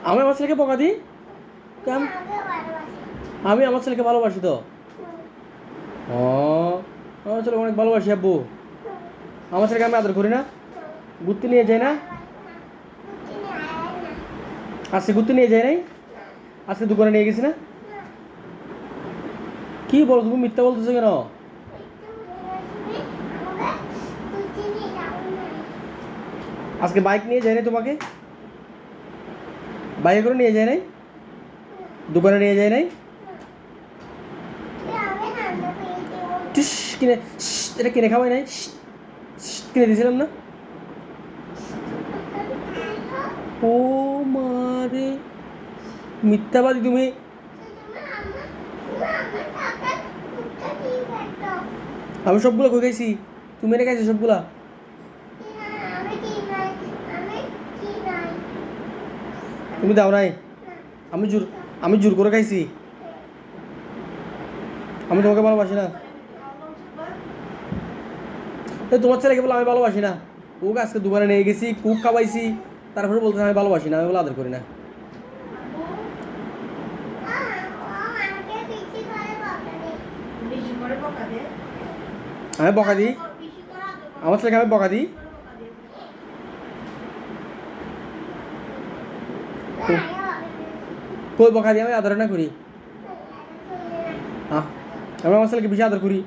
আমি আমার ছেলেকে বকা দিই? কেন? আমি আমার ছেলেকে ভালোবাসি তো। ও, আমার ছেলেকে অনেক ভালোবাসি আব্বু। আমার ছেলেকে আমি আদর করি না? ঘুরতে নিয়ে যাই না? আজকে ঘুরতে নিয়ে যাই নাই? আজকে দোকানে নিয়ে গেছি না? কি বলো তুমি, মিথ্যা বলতেছো কেন? আজকে বাইক নিয়ে যাই নাই তোমাকে? বাইকে করে নিয়ে যাই নাই? দোকানে নিয়ে যাই নাই? টিস কিনে, এটা কিনে খাওয়াই নাই? কিনে দিয়েছিলাম না? ও মারে, মিথ্যাবাদী তুমি। আমি সবগুলো কই খাইছি? তুমি এনে খাইছো সবগুলা? তুমি দাও নাই? আমি জোর করে খাইছি। আমি তোমাকে ভালোবাসি না? তোমার ছেলেকে বলে আমি ভালোবাসি না? ওকে আজকে দোকানে নিয়ে গেছি, কুক খাওয়াইছি, তারপরে বলতেছে আমি ভালোবাসি না, আমি বলে আদর করি না। আমি বকা দিই? আমার ছেলেকে আমি বকা দিই? কই বকা দিই? আমি আদর না করি? আমি আমার ছেলেকে বেশি আদর করি।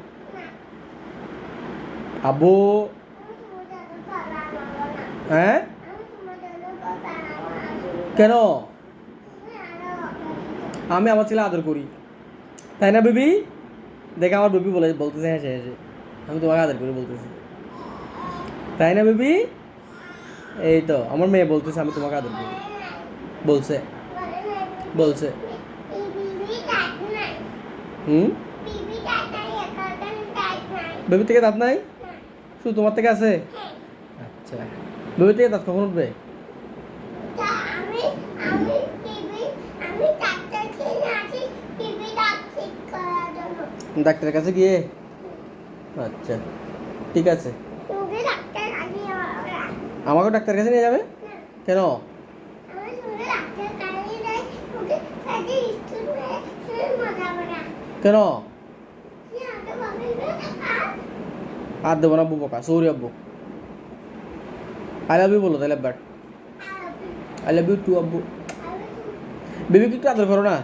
আব্বু। হ্যাঁ, কেন? আমি আমার ছেলে আদর করি, তাই না বেবি? দেখে আমার বেবি বলতেছে হেসে হেসে আমি তোমাকে আদর করি বলতেছি, তাই না বেবি? এই তো আমার মেয়ে বলতেছে আমি তোমাকে আদর করি। বলছে, বলছে। হুম, বেবি থেকে দাঁত নাই? শুধু তোমার থেকে আছে? আচ্ছা, বেবি থেকে দাঁত কখন উঠবে? ডাক্তারের কাছে গিয়ে? আচ্ছা, ঠিক আছে। আমাকে ডাক্তারের কাছে নিয়ে যাবে? কেন? কেন? আর দেবো না আব্বু, বোকা, সৌরি আব্বু। আই লাভ ইউ বলো তাহলে একবার। আই লাভ ইউ টু আব্বু। বেবিকে একটু আদর করো না?